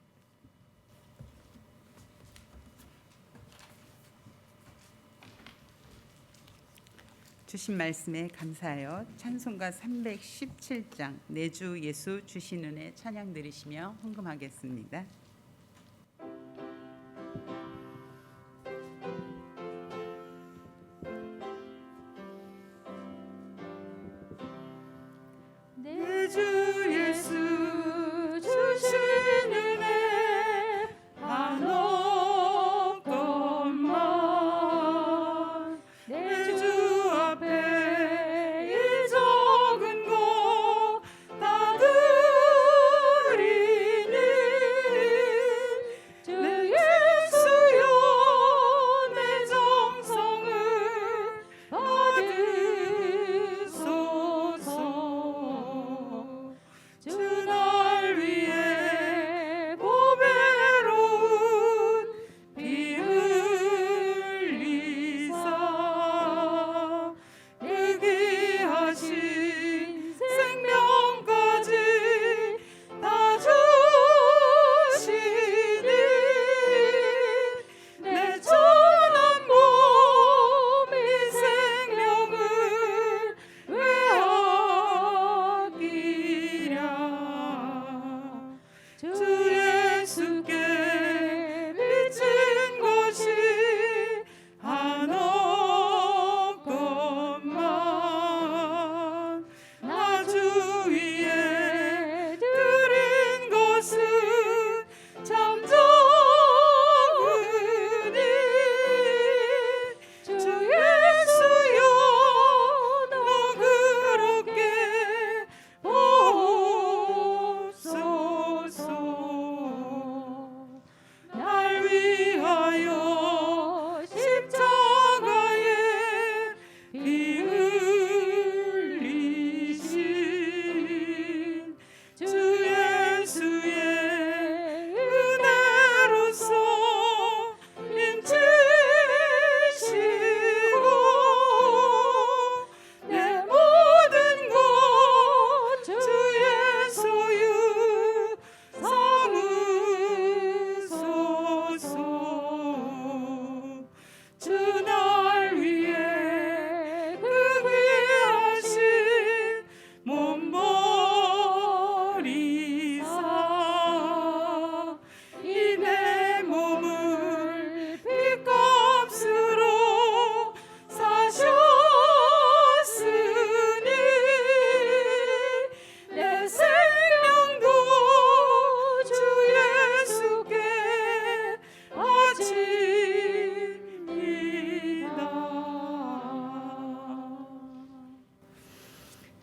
[SPEAKER 2] 주신 말씀에 감사하여 찬송가 317장 내 주 예수 주신 은혜 찬양 드리시며 헌금하겠습니다.
[SPEAKER 1] 내 주 예수 주신 은혜 한없건만 내 주 앞에 이 적은 것 다 드리니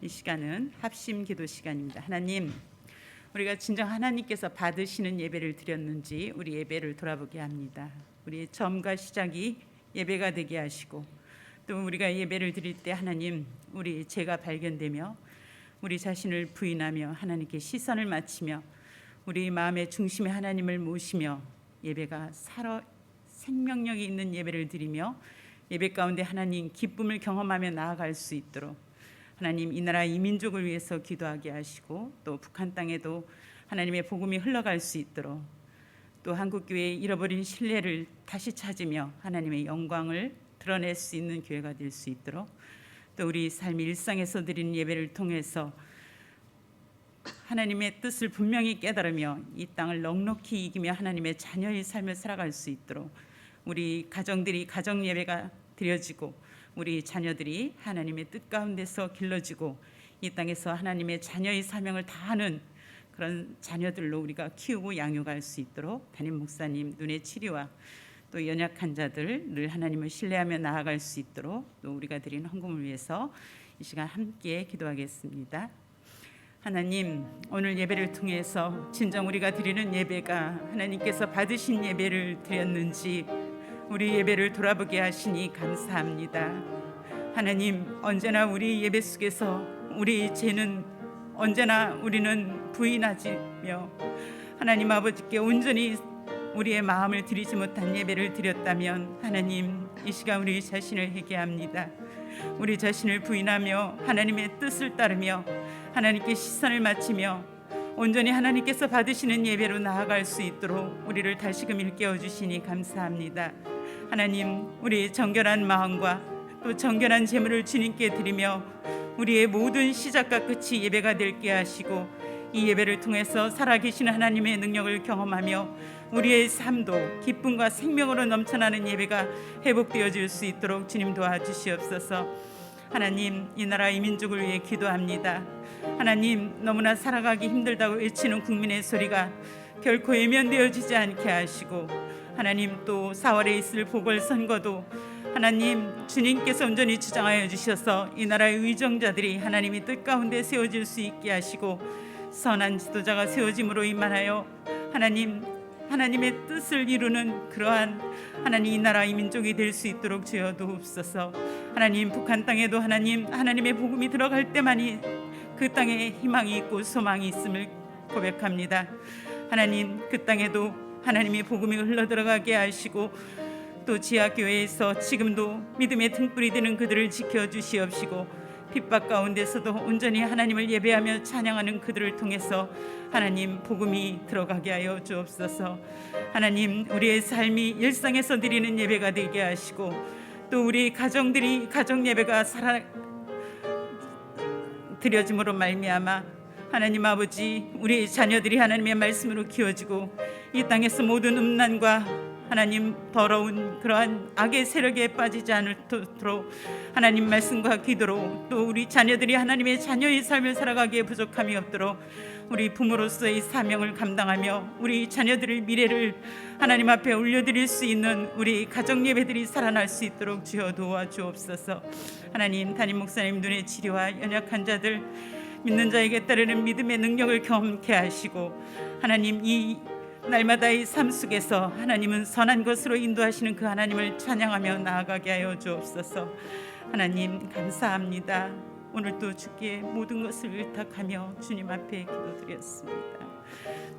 [SPEAKER 2] 이 시간은 합심 기도 시간입니다. 하나님, 우리가 진정 하나님께서 받으시는 예배를 드렸는지 우리 예배를 돌아보게 합니다. 우리의 처음과 시작이 예배가 되게 하시고, 또 우리가 예배를 드릴 때 하나님, 우리 죄가 발견되며 우리 자신을 부인하며 하나님께 시선을 맞추며 우리 마음의 중심에 하나님을 모시며 예배가 살아 생명력이 있는 예배를 드리며 예배 가운데 하나님 기쁨을 경험하며 나아갈 수 있도록 하나님, 이 나라 이 민족을 위해서 기도하게 하시고, 또 북한 땅에도 하나님의 복음이 흘러갈 수 있도록, 또 한국교회의 잃어버린 신뢰를 다시 찾으며 하나님의 영광을 드러낼 수 있는 교회가 될 수 있도록, 또 우리 삶의 일상에서 드리는 예배를 통해서 하나님의 뜻을 분명히 깨달으며 이 땅을 넉넉히 이기며 하나님의 자녀의 삶을 살아갈 수 있도록 우리 가정들이 가정 예배가 드려지고, 우리 자녀들이 하나님의 뜻 가운데서 길러지고 이 땅에서 하나님의 자녀의 사명을 다하는 그런 자녀들로 우리가 키우고 양육할 수 있도록 담임 목사님 눈의 치료와 또 연약한 자들 늘 하나님을 신뢰하며 나아갈 수 있도록, 또 우리가 드린 헌금을 위해서 이 시간 함께 기도하겠습니다. 하나님, 오늘 예배를 통해서 진정 우리가 드리는 예배가 하나님께서 받으신 예배를 드렸는지 우리 예배를 돌아보게 하시니 감사합니다. 하나님, 언제나 우리 예배 속에서 우리 죄는 언제나 우리는 부인하지며 하나님 아버지께 온전히 우리의 마음을 드리지 못한 예배를 드렸다면 하나님, 이 시간 우리 자신을 회개합니다. 우리 자신을 부인하며 하나님의 뜻을 따르며 하나님께 시선을 맞추며 온전히 하나님께서 받으시는 예배로 나아갈 수 있도록 우리를 다시금 일깨워 주시니 감사합니다. 하나님, 우리의 정결한 마음과 또 정결한 제물을 주님께 드리며 우리의 모든 시작과 끝이 예배가 되게 하시고, 이 예배를 통해서 살아계신 하나님의 능력을 경험하며 우리의 삶도 기쁨과 생명으로 넘쳐나는 예배가 회복되어질 수 있도록 주님 도와주시옵소서. 하나님, 이 나라 이 민족을 위해 기도합니다. 하나님, 너무나 살아가기 힘들다고 외치는 국민의 소리가 결코 외면되어지지 않게 하시고, 하나님, 또 4월에 있을 보궐선거도 하나님 주님께서 온전히 주장하여 주셔서 이 나라의 의정자들이 하나님의 뜻 가운데 세워질 수 있게 하시고, 선한 지도자가 세워짐으로 인만하여 하나님의 뜻을 이루는 그러한 하나님 이 나라 이 민족이 될 수 있도록 주여 도옵소서. 하나님, 북한 땅에도 하나님의 복음이 들어갈 때만이 그 땅에 희망이 있고 소망이 있음을 고백합니다. 하나님, 그 땅에도 하나님의 복음이 흘러들어가게 하시고, 또 지하교회에서 지금도 믿음의 등불이 되는 그들을 지켜주시옵시고, 핍박 가운데서도 온전히 하나님을 예배하며 찬양하는 그들을 통해서 하나님 복음이 들어가게 하여 주옵소서. 하나님, 우리의 삶이 일상에서 드리는 예배가 되게 하시고, 또 우리 가정들이 가정 예배가 드려짐으로 말미암아 하나님 아버지, 우리 자녀들이 하나님의 말씀으로 키워지고 이 땅에서 모든 음란과 하나님 더러운 그러한 악의 세력에 빠지지 않도록 하나님 말씀과 기도로, 또 우리 자녀들이 하나님의 자녀의 삶을 살아가기에 부족함이 없도록 우리 부모로서의 사명을 감당하며 우리 자녀들의 미래를 하나님 앞에 올려드릴 수 있는 우리 가정 예배들이 살아날 수 있도록 주여 도와주옵소서. 하나님, 담임 목사님 눈의 치료와 연약한 자들, 믿는 자에게 따르는 믿음의 능력을 경험케 하시고, 하나님 이 날마다의 삶 속에서 하나님은 선한 것으로 인도하시는 그 하나님을 찬양하며 나아가게 하여 주옵소서. 하나님 감사합니다. 오늘도 주께 모든 것을 의탁하며 주님 앞에 기도드렸습니다.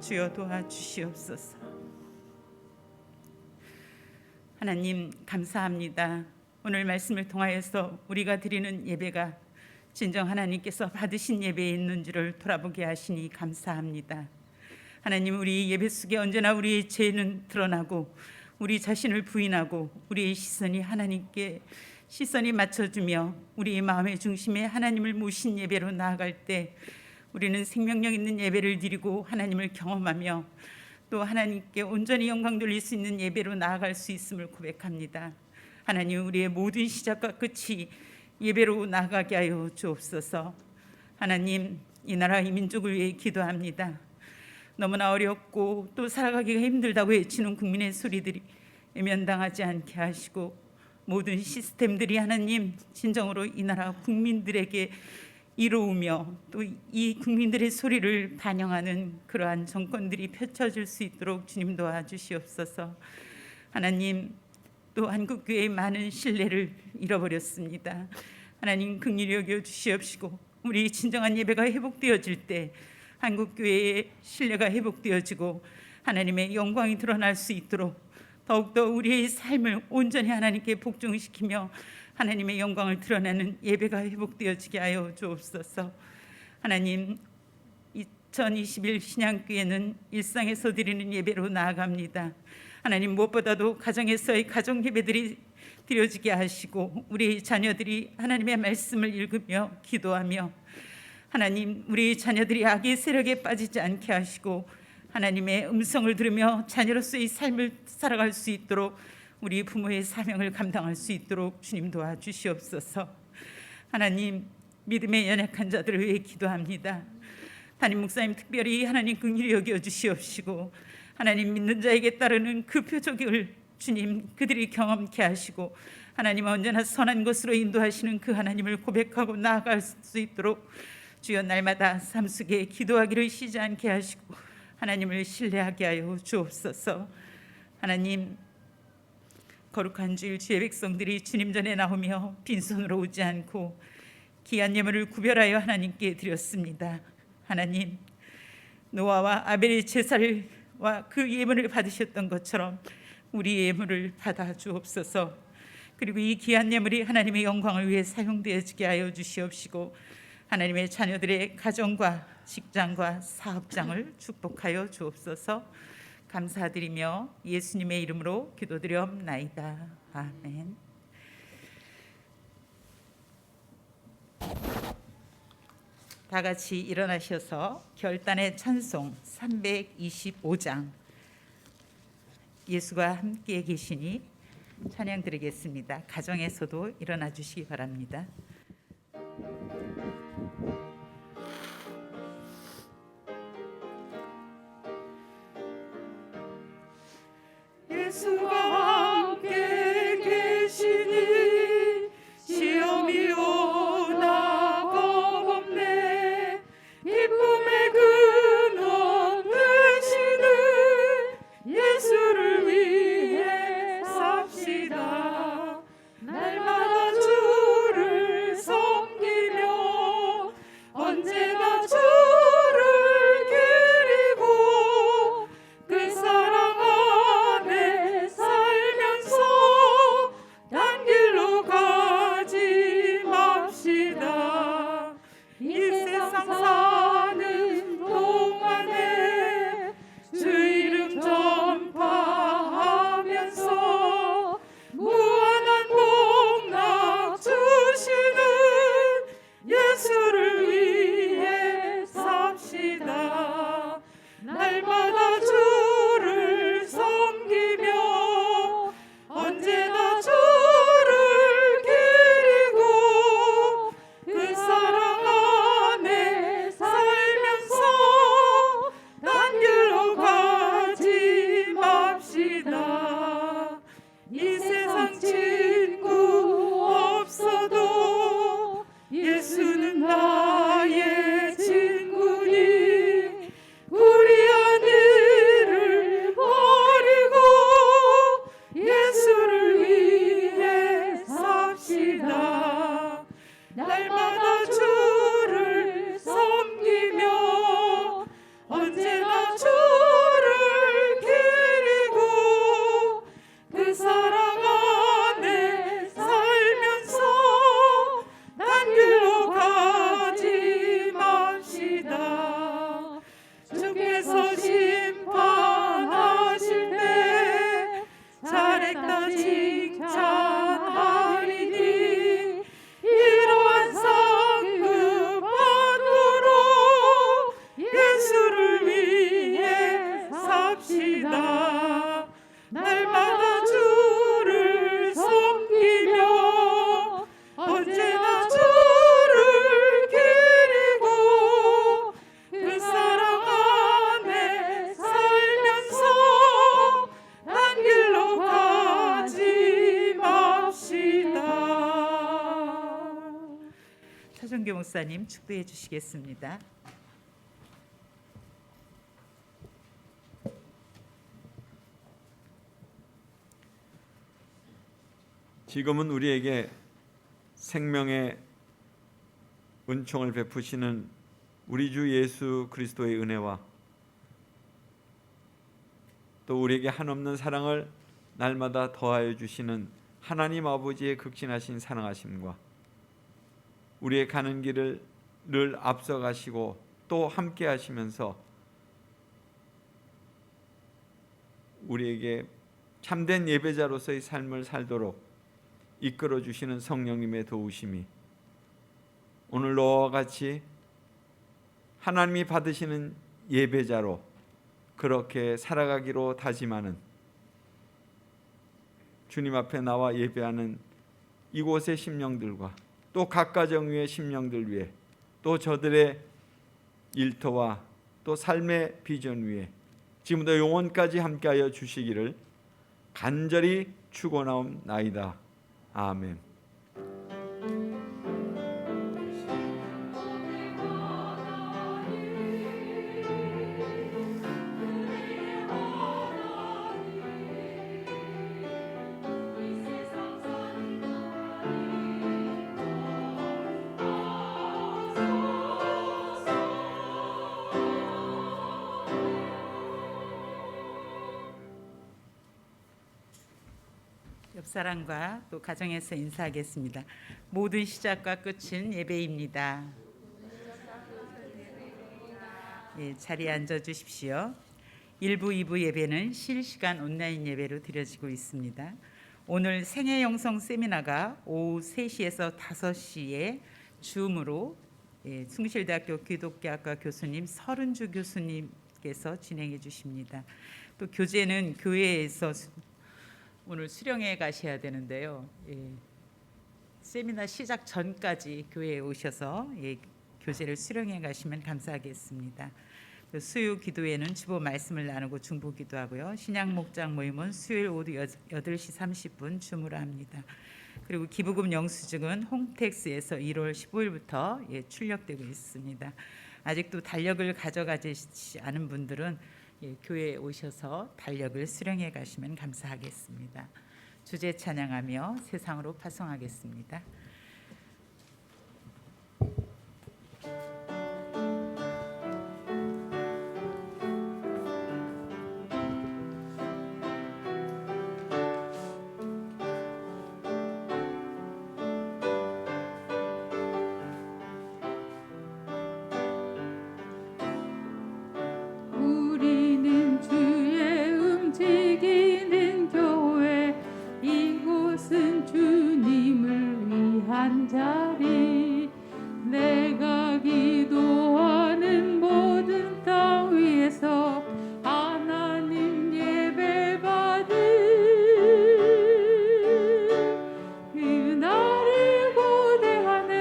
[SPEAKER 2] 주여 도와주시옵소서. 하나님 감사합니다. 오늘 말씀을 통하여서 우리가 드리는 예배가 진정 하나님께서 받으신 예배에 있는지를 돌아보게 하시니 감사합니다. 하나님, 우리 예배 속에 언제나 우리의 죄는 드러나고 우리 자신을 부인하고 우리의 시선이 하나님께 시선이 맞춰주며 우리의 마음의 중심에 하나님을 모신 예배로 나아갈 때 우리는 생명력 있는 예배를 드리고 하나님을 경험하며 또 하나님께 온전히 영광 돌릴 수 있는 예배로 나아갈 수 있음을 고백합니다. 하나님, 우리의 모든 시작과 끝이 예배로 나아가게 하여 주옵소서. 하나님, 이 나라 이 민족을 위해 기도합니다. 너무나 어렵고 또 살아가기가 힘들다고 외치는 국민의 소리들이 외면당하지 않게 하시고 모든 시스템들이 하나님 진정으로 이 나라 국민들에게 이로우며 또 이 국민들의 소리를 반영하는 그러한 정권들이 펼쳐질 수 있도록 주님 도와주시옵소서. 하나님, 또 한국교회의 많은 신뢰를 잃어버렸습니다. 하나님 긍휼히 여겨 주시옵시고 우리 진정한 예배가 회복되어질 때 한국교회의 신뢰가 회복되어지고 하나님의 영광이 드러날 수 있도록 더욱더 우리의 삶을 온전히 하나님께 복종시키며 하나님의 영광을 드러내는 예배가 회복되어지게 하여 주옵소서. 하나님, 2021 신양교회는 일상에서 드리는 예배로 나아갑니다. 하나님, 무엇보다도 가정에서의 가정 예배들이 드려지게 하시고 우리 자녀들이 하나님의 말씀을 읽으며 기도하며 하나님, 우리 자녀들이 악의 세력에 빠지지 않게 하시고 하나님의 음성을 들으며 자녀로서의 삶을 살아갈 수 있도록 우리 부모의 사명을 감당할 수 있도록 주님 도와주시옵소서. 하나님, 믿음의 연약한 자들을 위해 기도합니다. 담임 목사님 특별히 하나님 긍휼히 여겨 주시옵시고 하나님, 믿는 자에게 따르는 그 표적을 주님 그들이 경험케 하시고 하나님 언제나 선한 것으로 인도하시는 그 하나님을 고백하고 나아갈 수 있도록 주여 날마다 삶 속에 기도하기를 쉬지 않게 하시고 하나님을 신뢰하게 하여 주옵소서. 하나님, 거룩한 주일 주의 백성들이 주님 전에 나오며 빈손으로 오지 않고 귀한 예물을 구별하여 하나님께 드렸습니다. 하나님, 노아와 아벨의 제사와 그 예물을 받으셨던 것처럼 우리의 예물을 받아 주옵소서. 그리고 이 귀한 예물이 하나님의 영광을 위해 사용되어지게 하여 주시옵시고 하나님의 자녀들의 가정과 직장과 사업장을 축복하여 주옵소서. 감사드리며 예수님의 이름으로 기도드려옵나이다. 아멘. 다 같이 일어나셔서 결단의 찬송 325장 예수가 함께 계시니 찬양 드리겠습니다. 가정에서도 일어나 주시기 바랍니다. 예수가 함께 계시니 시험이 오나 겁없네. 기쁨의 근원 되시는 예수를 위해 삽시다. 날마다 주를 섬기며 언제나 주를 기리고 그 사랑 안에 살 목사님 축도해 주시겠습니다.
[SPEAKER 4] 지금은 우리에게 생명의 은총을 베푸시는 우리 주 예수 그리스도의 은혜와 또 우리에게 한없는 사랑을 날마다 더하여 주시는 하나님 아버지의 극진하신 사랑하심과 우리의 가는 길을 늘 앞서가시고 또 함께 하시면서 우리에게 참된 예배자로서의 삶을 살도록 이끌어 주시는 성령님의 도우심이 오늘 너와 같이 하나님이 받으시는 예배자로 그렇게 살아가기로 다짐하는 주님 앞에 나와 예배하는 이곳의 심령들과 또 각 가정 위의 심령들 위해 또 저들의 일터와 또 삶의 비전 위에 지금부터 영원까지 함께하여 주시기를 간절히 축원하옵나이다. 아멘.
[SPEAKER 2] 옆사람과 또 가정에서 인사하겠습니다. 모든 시작과 끝은 예배입니다. 예, 자리에 앉아 주십시오. 1부, 2부 예배는 실시간 온라인 예배로 드려지고 있습니다. 오늘 생애 영성 세미나가 오후 3시에서 5시에 줌으로 숭실대학교 기독교학과 교수님 서른주 교수님께서 진행해 주십니다. 또 교재는 교회에서 오늘 수령회 가셔야 되는데요. 세미나 시작 전까지 교회에 오셔서 교재를 수령해 가시면 감사하겠습니다. 수요 기도회는 주보 말씀을 나누고 중보 기도하고요. 신약 목장 모임은 수요일 오후 8시 30분 줌으로 합니다. 그리고 기부금 영수증은 홈택스에서 1월 15일부터 출력되고 있습니다. 아직도 달력을 가져가지 않은 분들은 교회에 오셔서 달력을 수령해 가시면 감사하겠습니다. 주제 찬양하며 세상으로 파송하겠습니다.
[SPEAKER 1] 우리는 주의 움직이는 교회, 이곳은 주님을 위한 자리. 내가 기도하는 모든 땅 위에서 하나님 예배 받을 그날을 고대하네.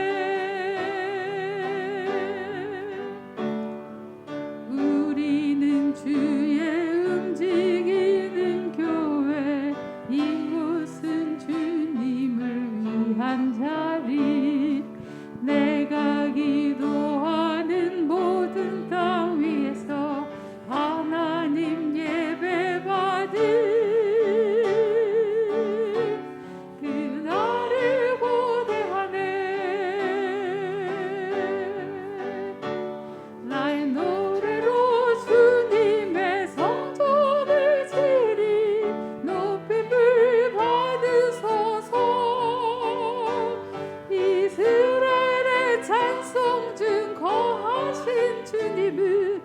[SPEAKER 1] 우리는 주의 움직이는 교회, 이곳은 주님을 위한 자리. 내가 기도하는 모든 땅 위에서 하나님 예배 받을 그날을 고대하네. 나의 노래로 주님의 성전을 지리 높임을 받으소서. 이스라엘의 찬송 중 거하신 주님을